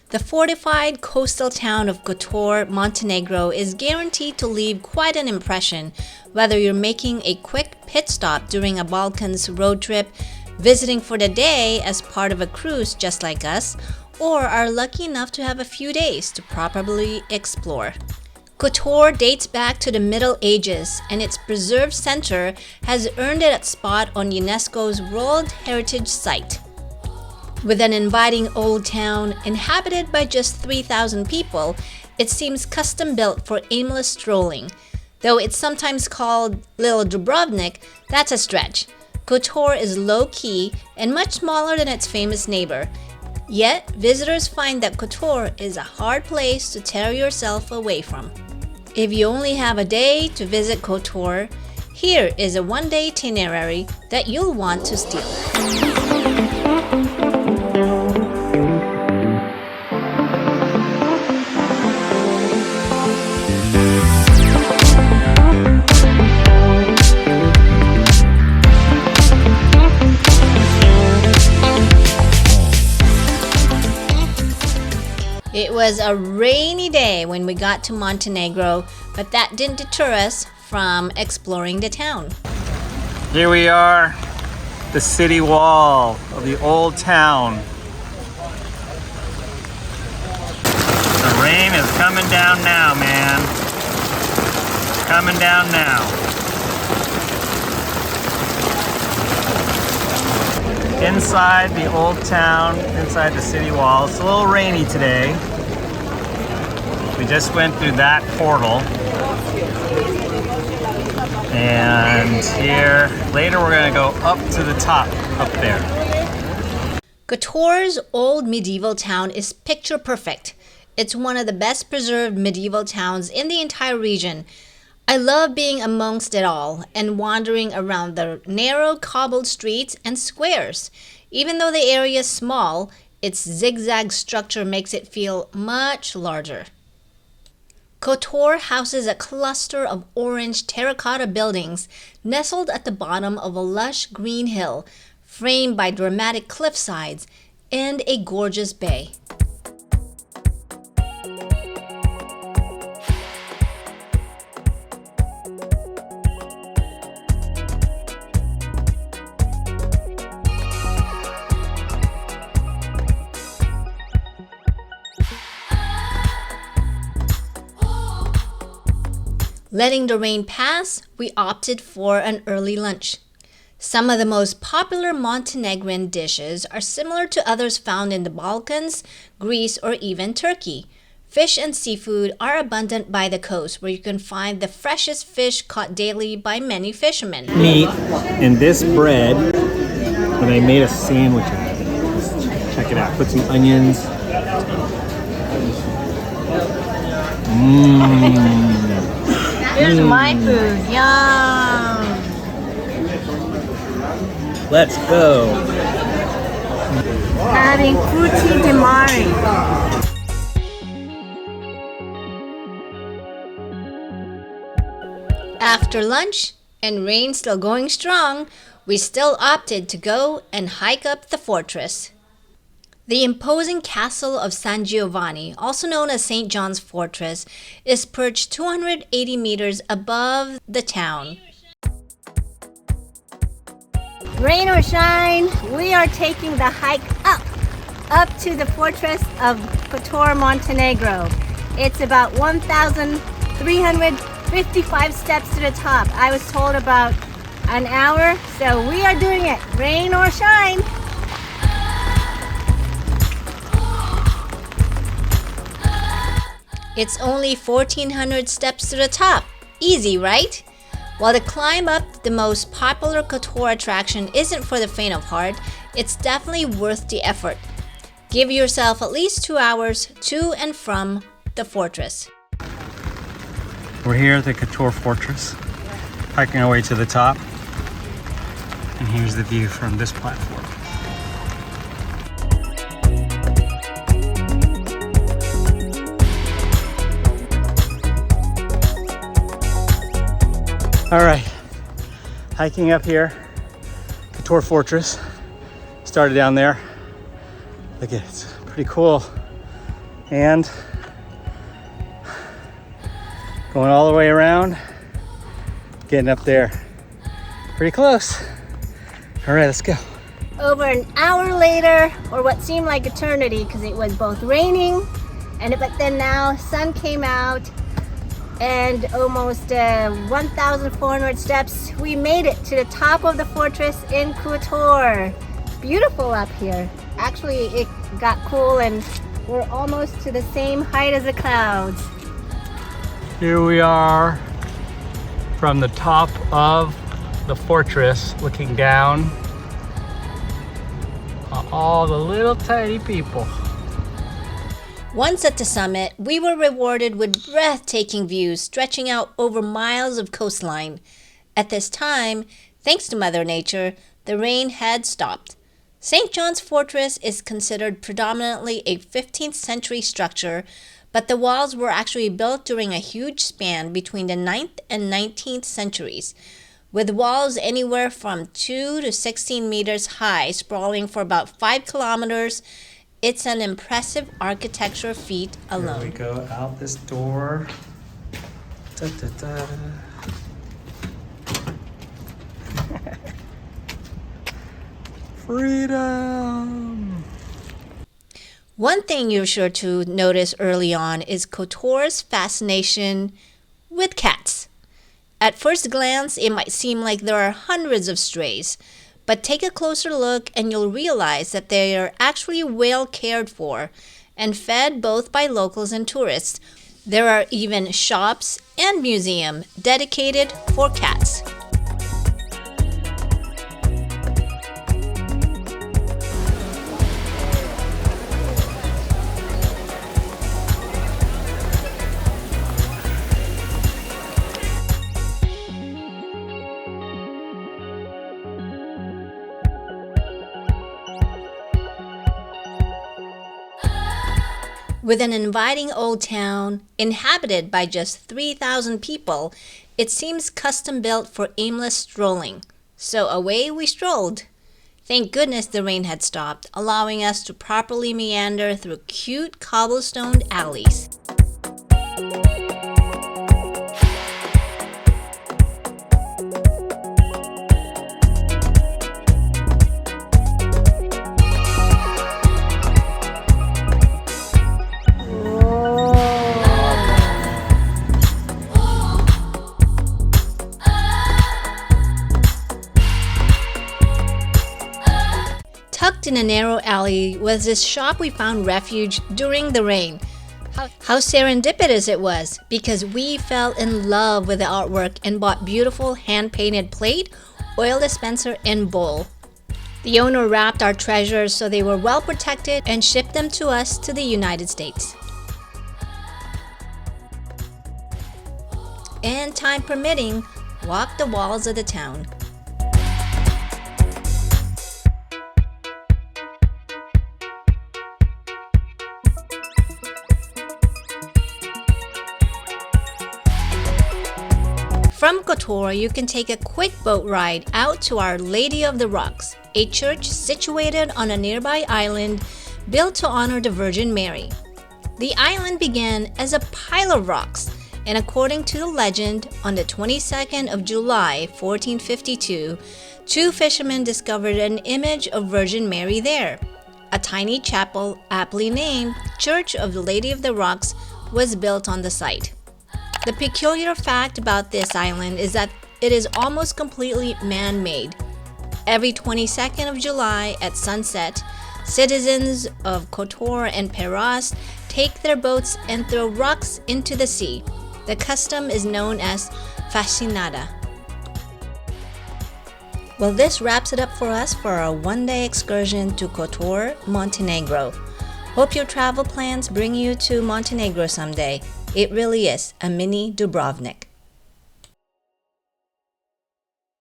The fortified coastal town of Kotor, Montenegro is guaranteed to leave quite an impression, whether you're making a quick pit stop during a Balkans road trip, visiting for the day as part of a cruise just like us, or are lucky enough to have a few days to properly explore. Kotor dates back to the Middle Ages, and its preserved center has earned it a spot on UNESCO's World Heritage Site. With an inviting old town inhabited by just 3,000 people, it seems custom-built for aimless strolling. Though it's sometimes called Little Dubrovnik, that's a stretch. Kotor is low-key and much smaller than its famous neighbor. Yet, visitors find that Kotor is a hard place to tear yourself away from. If you only have a day to visit Kotor, here is a one-day itinerary that you'll want to steal. It was a rainy day when we got to Montenegro, but that didn't deter us from exploring the town. Here we are, the city wall of the old town. The rain is coming down now, man. It's coming down now. Inside the old town, inside the city wall. It's a little rainy today. We just went through that portal. And here, later we're gonna go up to the top, up there. Kotor's old medieval town is picture perfect. It's one of the best preserved medieval towns in the entire region. I love being amongst it all and wandering around the narrow cobbled streets and squares. Even though the area is small, its zigzag structure makes it feel much larger. Kotor houses a cluster of orange terracotta buildings nestled at the bottom of a lush green hill, framed by dramatic cliffsides and a gorgeous bay. Letting the rain pass, we opted for an early lunch. Some of the most popular Montenegrin dishes are similar to others found in the Balkans, Greece, or even Turkey. Fish and seafood are abundant by the coast, where you can find the freshest fish caught daily by many fishermen. Meat and this bread, and I made a sandwich out of it. Just check it out. Put some onions. Here's my food. Yum! Let's go. Having frutti di mare. After lunch, and rain still going strong, we still opted to go and hike up the fortress. The imposing castle of San Giovanni, also known as St. John's Fortress, is perched 280 meters above the town. Rain or shine, we are taking the hike up to the fortress of Kotor, Montenegro. It's about 1,355 steps to the top. I was told about an hour, so we are doing it, rain or shine. It's only 1,400 steps to the top. Easy, right? While the climb up the most popular Kotor attraction isn't for the faint of heart, it's definitely worth the effort. Give yourself at least 2 hours to and from the fortress. We're here at the Kotor Fortress, hiking our way to the top. And here's the view from this platform. All right, hiking up here, Kotor Fortress. Started down there. Look at it, it's pretty cool. and going all the way around, getting up there pretty close. All right, let's go. Over an hour later, or what seemed like eternity because it was both raining but then now sun came out, and almost 1,400 steps, we made it to the top of the fortress in Kotor. Beautiful up here. Actually, it got cool and we're almost to the same height as the clouds. Here we are from the top of the fortress, looking down on all the little tiny people. Once at the summit, we were rewarded with breathtaking views stretching out over miles of coastline. At this time, thanks to Mother Nature, the rain had stopped. St. John's Fortress is considered predominantly a 15th century structure, but the walls were actually built during a huge span between the 9th and 19th centuries, with walls anywhere from 2 to 16 meters high, sprawling for about 5 kilometers. It's an impressive architecture feat alone. Here we go out this door. Da, da, da. Freedom! One thing you're sure to notice early on is Kotor's fascination with cats. At first glance, it might seem like there are hundreds of strays, but take a closer look and you'll realize that they are actually well cared for and fed both by locals and tourists. There are even shops and museums dedicated for cats. With an inviting old town inhabited by just 3,000 people, it seems custom built for aimless strolling. So away we strolled. Thank goodness the rain had stopped, allowing us to properly meander through cute cobblestoned alleys. Tucked in a narrow alley was this shop we found refuge during the rain. How serendipitous it was, because we fell in love with the artwork and bought beautiful hand-painted plate, oil dispenser, and bowl. The owner wrapped our treasures so they were well protected and shipped them to us to the United States. And time permitting, walked the walls of the town. From Kotor, you can take a quick boat ride out to Our Lady of the Rocks, a church situated on a nearby island built to honor the Virgin Mary. The island began as a pile of rocks, and according to the legend, on the 22nd of July, 1452, two fishermen discovered an image of Virgin Mary there. A tiny chapel, aptly named Church of the Lady of the Rocks, was built on the site. The peculiar fact about this island is that it is almost completely man-made. Every 22nd of July at sunset, citizens of Kotor and Peras take their boats and throw rocks into the sea. The custom is known as fascinada. Well, this wraps it up for us for our one-day excursion to Kotor, Montenegro. Hope your travel plans bring you to Montenegro someday. It really is a mini Dubrovnik.